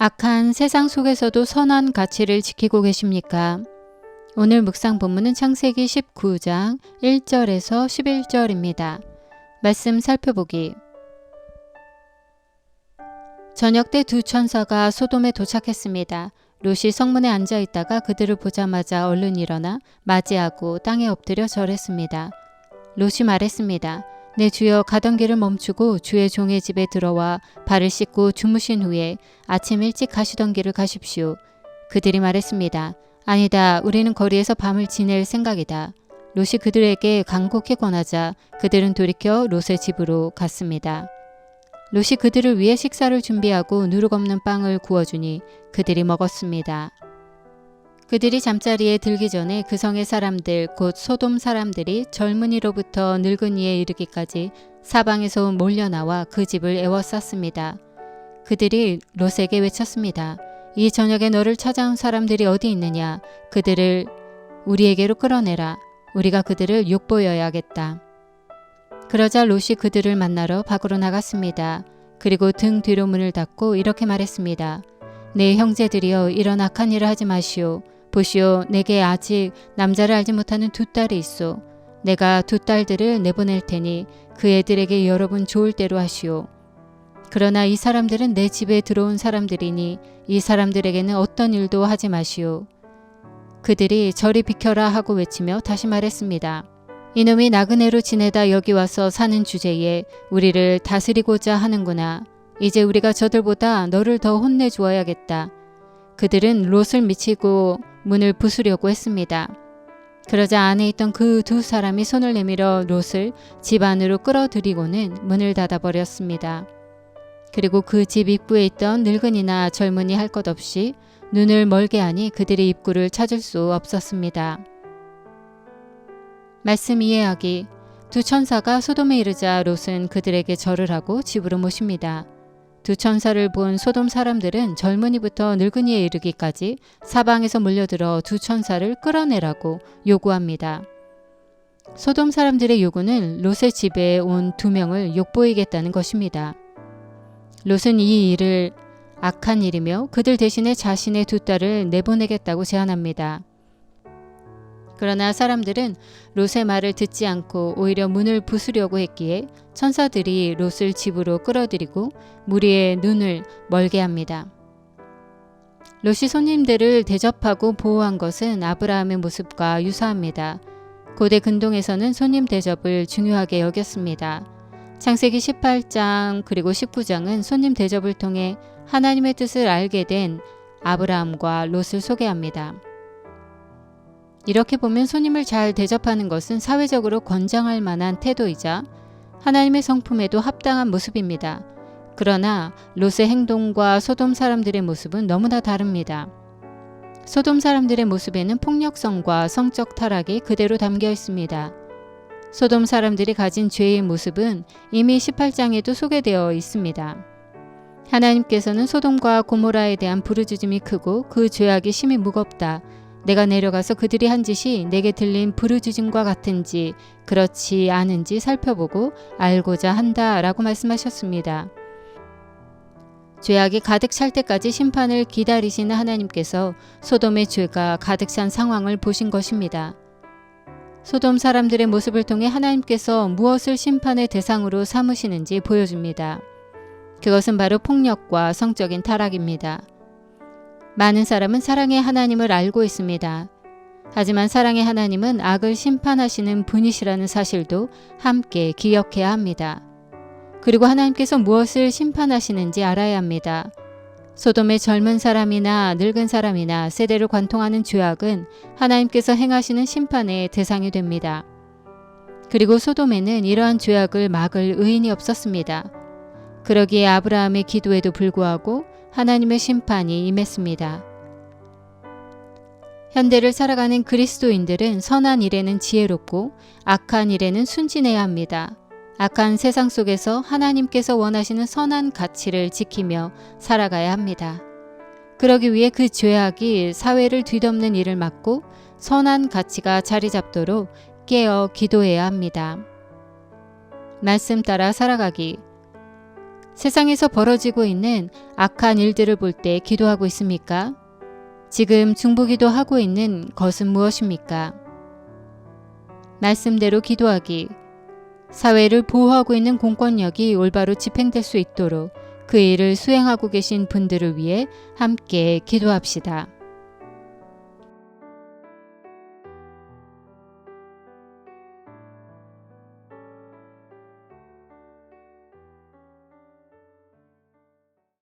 악한 세상 속에서도 선한 가치를 지키고 계십니까? 오늘 묵상 본문은 창세기 19장 1절에서 11절입니다. 말씀 살펴보기. 저녁 때 두 천사가 소돔에 도착했습니다. 롯이 성문에 앉아 있다가 그들을 보자마자 얼른 일어나 맞이하고 땅에 엎드려 절했습니다. 롯이 말했습니다. 내 주여, 가던 길을 멈추고 주의 종의 집에 들어와 발을 씻고 주무신 후에 아침 일찍 가시던 길을 가십시오. 그들이 말했습니다. 아니다, 우리는 거리에서 밤을 지낼 생각이다. 롯이 그들에게 간곡히 권하자 그들은 돌이켜 롯의 집으로 갔습니다. 롯이 그들을 위해 식사를 준비하고 누룩 없는 빵을 구워주니 그들이 먹었습니다. 그들이 잠자리에 들기 전에 그 성의 사람들 곧 소돔 사람들이 젊은이로부터 늙은이에 이르기까지 사방에서 몰려나와 그 집을 에워쌌습니다. 그들이 롯에게 외쳤습니다. 이 저녁에 너를 찾아온 사람들이 어디 있느냐? 그들을 우리에게로 끌어내라. 우리가 그들을 욕보여야겠다. 그러자 롯이 그들을 만나러 밖으로 나갔습니다. 그리고 등 뒤로 문을 닫고 이렇게 말했습니다. 내 형제들이여, 이런 악한 일을 하지 마시오. 보시오, 내게 아직 남자를 알지 못하는 두 딸이 있소. 내가 두 딸들을 내보낼 테니 그 애들에게 여러분 좋을 대로 하시오. 그러나 이 사람들은 내 집에 들어온 사람들이니 이 사람들에게는 어떤 일도 하지 마시오. 그들이 저리 비켜라 하고 외치며 다시 말했습니다. 이놈이 나그네로 지내다 여기 와서 사는 주제에 우리를 다스리고자 하는구나. 이제 우리가 저들보다 너를 더 혼내주어야겠다. 그들은 롯을 미치고 문을 부수려고 했습니다. 그러자 안에 있던 그 두 사람이 손을 내밀어 롯을 집 안으로 끌어들이고는 문을 닫아버렸습니다. 그리고 그 집 입구에 있던 늙은이나 젊은이 할 것 없이 눈을 멀게 하니 그들의 입구를 찾을 수 없었습니다. 말씀 이해하기. 두 천사가 소돔에 이르자 롯은 그들에게 절을 하고 집으로 모십니다. 두 천사를 본 소돔 사람들은 젊은이부터 늙은이에 이르기까지 사방에서 몰려들어 두 천사를 끌어내라고 요구합니다. 소돔 사람들의 요구는 롯의 집에 온 두 명을 욕보이겠다는 것입니다. 롯은 이 일을 악한 일이며 그들 대신에 자신의 두 딸을 내보내겠다고 제안합니다. 그러나 사람들은 롯의 말을 듣지 않고 오히려 문을 부수려고 했기에 천사들이 롯을 집으로 끌어들이고 무리의 눈을 멀게 합니다. 롯이 손님들을 대접하고 보호한 것은 아브라함의 모습과 유사합니다. 고대 근동에서는 손님 대접을 중요하게 여겼습니다. 창세기 18장 그리고 19장은 손님 대접을 통해 하나님의 뜻을 알게 된 아브라함과 롯을 소개합니다. 이렇게 보면 손님을 잘 대접하는 것은 사회적으로 권장할 만한 태도이자 하나님의 성품에도 합당한 모습입니다. 그러나 롯의 행동과 소돔 사람들의 모습은 너무나 다릅니다. 소돔 사람들의 모습에는 폭력성과 성적 타락이 그대로 담겨 있습니다. 소돔 사람들이 가진 죄의 모습은 이미 18장에도 소개되어 있습니다. 하나님께서는 소돔과 고모라에 대한 부르짖음이 크고 그 죄악이 심히 무겁다. 내가 내려가서 그들이 한 짓이 내게 들린 부르짖음과 같은지 그렇지 않은지 살펴보고 알고자 한다 라고 말씀하셨습니다. 죄악이 가득 찰 때까지 심판을 기다리시는 하나님께서 소돔의 죄가 가득 찬 상황을 보신 것입니다. 소돔 사람들의 모습을 통해 하나님께서 무엇을 심판의 대상으로 삼으시는지 보여줍니다. 그것은 바로 폭력과 성적인 타락입니다. 많은 사람은 사랑의 하나님을 알고 있습니다. 하지만 사랑의 하나님은 악을 심판하시는 분이시라는 사실도 함께 기억해야 합니다. 그리고 하나님께서 무엇을 심판하시는지 알아야 합니다. 소돔의 젊은 사람이나 늙은 사람이나 세대를 관통하는 죄악은 하나님께서 행하시는 심판의 대상이 됩니다. 그리고 소돔에는 이러한 죄악을 막을 의인이 없었습니다. 그러기에 아브라함의 기도에도 불구하고 하나님의 심판이 임했습니다. 현대를 살아가는 그리스도인들은 선한 일에는 지혜롭고 악한 일에는 순진해야 합니다. 악한 세상 속에서 하나님께서 원하시는 선한 가치를 지키며 살아가야 합니다. 그러기 위해 그 죄악이 사회를 뒤덮는 일을 막고 선한 가치가 자리 잡도록 깨어 기도해야 합니다. 말씀 따라 살아가기. 세상에서 벌어지고 있는 악한 일들을 볼 때 기도하고 있습니까? 지금 중보기도 하고 있는 것은 무엇입니까? 말씀대로 기도하기. 사회를 보호하고 있는 공권력이 올바로 집행될 수 있도록 그 일을 수행하고 계신 분들을 위해 함께 기도합시다.